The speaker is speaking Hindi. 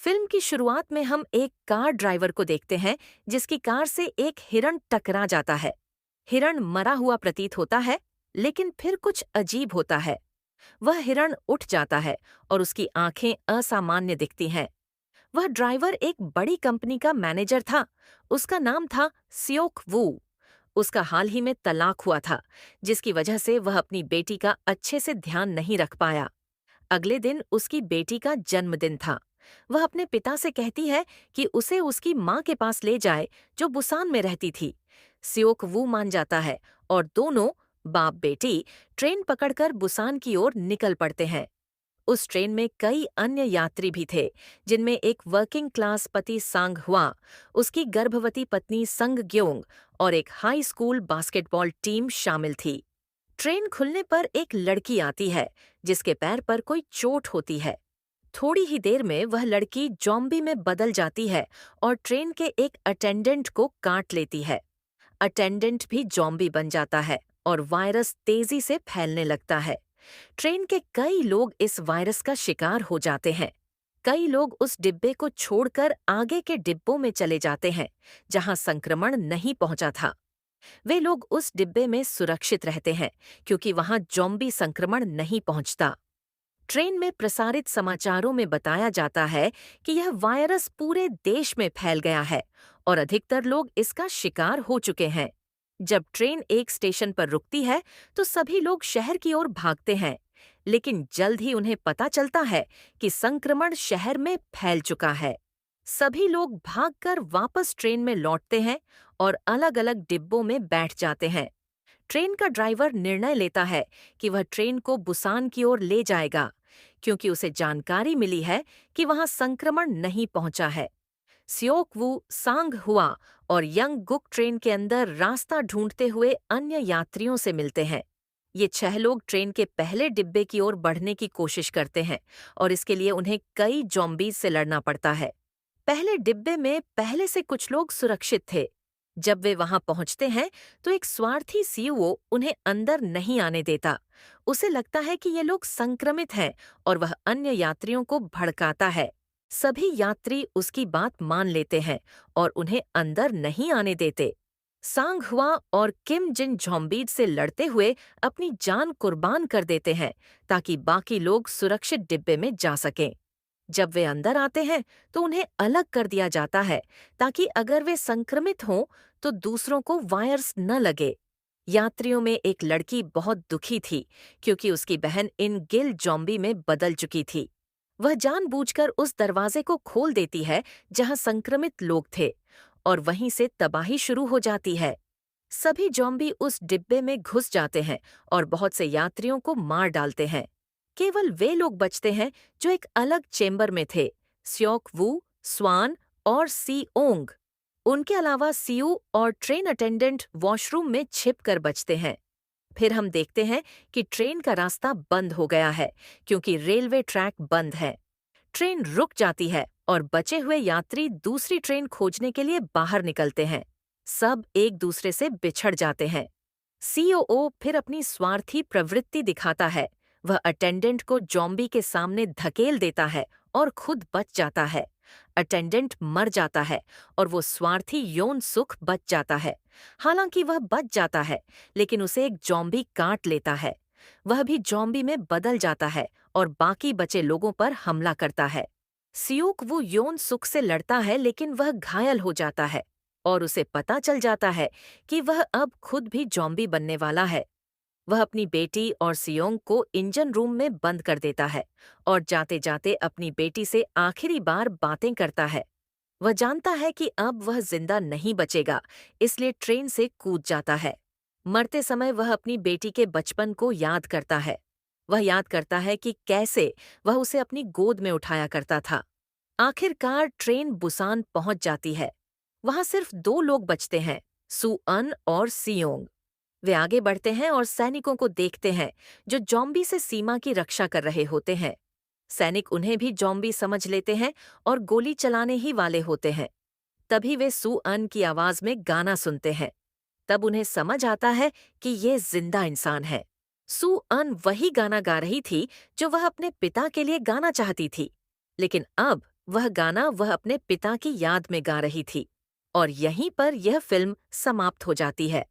फिल्म की शुरुआत में हम एक कार ड्राइवर को देखते हैं जिसकी कार से एक हिरण टकरा जाता है। हिरण मरा हुआ प्रतीत होता है, लेकिन फिर कुछ अजीब होता है। वह हिरण उठ जाता है और उसकी आंखें असामान्य दिखती हैं। वह ड्राइवर एक बड़ी कंपनी का मैनेजर था। उसका नाम था सियोक वू। उसका हाल ही में तलाक हुआ था, जिसकी वजह से वह अपनी बेटी का अच्छे से ध्यान नहीं रख पाया। अगले दिन उसकी बेटी का जन्मदिन था। वह अपने पिता से कहती है कि उसे उसकी माँ के पास ले जाए, जो बुसान में रहती थी। सियोक वू मान जाता है और दोनों बाप बेटी ट्रेन पकड़कर बुसान की ओर निकल पड़ते हैं। उस ट्रेन में कई अन्य यात्री भी थे, जिनमें एक वर्किंग क्लास पति सांग हुआ, उसकी गर्भवती पत्नी संग ग्योंग और एक हाई स्कूल बास्केटबॉल टीम शामिल थी। ट्रेन खुलने पर एक लड़की आती है, जिसके पैर पर कोई चोट होती है। थोड़ी ही देर में वह लड़की जॉम्बी में बदल जाती है और ट्रेन के एक अटेंडेंट को काट लेती है। अटेंडेंट भी जॉम्बी बन जाता है और वायरस तेजी से फैलने लगता है। ट्रेन के कई लोग इस वायरस का शिकार हो जाते हैं। कई लोग उस डिब्बे को छोड़कर आगे के डिब्बों में चले जाते हैं, जहां संक्रमण नहीं पहुंचा था। वे लोग उस डिब्बे में सुरक्षित रहते हैं, क्योंकि वहां जॉम्बी संक्रमण नहीं पहुंचता। ट्रेन में प्रसारित समाचारों में बताया जाता है कि यह वायरस पूरे देश में फैल गया है और अधिकतर लोग इसका शिकार हो चुके हैं। जब ट्रेन एक स्टेशन पर रुकती है, तो सभी लोग शहर की ओर भागते हैं, लेकिन जल्द ही उन्हें पता चलता है कि संक्रमण शहर में फैल चुका है। सभी लोग भागकर वापस ट्रेन में लौटते हैं और अलग-अलग डिब्बों में बैठ जाते हैं। ट्रेन का ड्राइवर निर्णय लेता है कि वह ट्रेन को बुसान की ओर ले जाएगा, क्योंकि उसे जानकारी मिली है कि वहां संक्रमण नहीं पहुंचा है। सियोक वू, सांग हुआ और यंग गुक ट्रेन के अंदर रास्ता ढूंढते हुए अन्य यात्रियों से मिलते हैं। ये 6 लोग ट्रेन के पहले डिब्बे की ओर बढ़ने की कोशिश करते हैं और इसके लिए उन्हें कई जॉम्बीज से लड़ना पड़ता है। पहले डिब्बे में पहले से कुछ लोग सुरक्षित थे। जब वे वहां पहुंचते हैं, तो एक स्वार्थी सीईओ उन्हें अंदर नहीं आने देता। उसे लगता है कि ये लोग संक्रमित हैं और वह अन्य यात्रियों को भड़काता है। सभी यात्री उसकी बात मान लेते हैं और उन्हें अंदर नहीं आने देते। सांग हुआ और किम जिन जॉम्बीड से लड़ते हुए अपनी जान कुर्बान कर देते हैं, ताकि बाकी लोग सुरक्षित डिब्बे में जा सकें। जब वे अंदर आते हैं, तो उन्हें अलग कर दिया जाता है, ताकि अगर वे संक्रमित हों तो दूसरों को वायरस न लगे। यात्रियों में एक लड़की बहुत दुखी थी, क्योंकि उसकी बहन इन गिल जॉम्बी में बदल चुकी थी। वह जानबूझकर उस दरवाजे को खोल देती है जहां संक्रमित लोग थे, और वहीं से तबाही शुरू हो जाती है। सभी जॉम्बी उस डिब्बे में घुस जाते हैं और बहुत से यात्रियों को मार डालते हैं। केवल वे लोग बचते हैं जो एक अलग चेंबर में थे, स्योक वू, स्वान और सी ओंग। उनके अलावा सीयू और ट्रेन अटेंडेंट वॉशरूम में छिप कर बचते हैं। फिर हम देखते हैं कि ट्रेन का रास्ता बंद हो गया है, क्योंकि रेलवे ट्रैक बंद है। ट्रेन रुक जाती है और बचे हुए यात्री दूसरी ट्रेन खोजने के लिए बाहर निकलते हैं। सब एक दूसरे से बिछड़ जाते हैं। सीओओ फिर अपनी स्वार्थी प्रवृत्ति दिखाता है। वह अटेंडेंट को जॉम्बी के सामने धकेल देता है और खुद बच जाता है। अटेंडेंट मर जाता है और वो स्वार्थी यौन सुख बच जाता है। हालांकि वह बच जाता है, लेकिन उसे एक जॉम्बी काट लेता है। वह भी जॉम्बी में बदल जाता है और बाकी बचे लोगों पर हमला करता है। सियूक वो यौन सुख से लड़ता है, लेकिन वह घायल हो जाता है और उसे पता चल जाता है कि वह अब खुद भी जॉम्बी बनने वाला है। वह अपनी बेटी और सियोंग को इंजन रूम में बंद कर देता है और जाते जाते अपनी बेटी से आखिरी बार बातें करता है। वह जानता है कि अब वह जिंदा नहीं बचेगा, इसलिए ट्रेन से कूद जाता है। मरते समय वह अपनी बेटी के बचपन को याद करता है। वह याद करता है कि कैसे वह उसे अपनी गोद में उठाया करता था। आखिरकार ट्रेन बुसान पहुंच जाती है। वहां सिर्फ 2 लोग बचते हैं, सू अन और सियोंग। वे आगे बढ़ते हैं और सैनिकों को देखते हैं, जो जॉम्बी से सीमा की रक्षा कर रहे होते हैं। सैनिक उन्हें भी जॉम्बी समझ लेते हैं और गोली चलाने ही वाले होते हैं। तभी वे सू अन की आवाज में गाना सुनते हैं। तब उन्हें समझ आता है कि ये जिंदा इंसान है। सू अन वही गाना गा रही थी जो वह अपने पिता के लिए गाना चाहती थी, लेकिन अब वह गाना वह अपने पिता की याद में गा रही थी। और यहीं पर यह फिल्म समाप्त हो जाती है।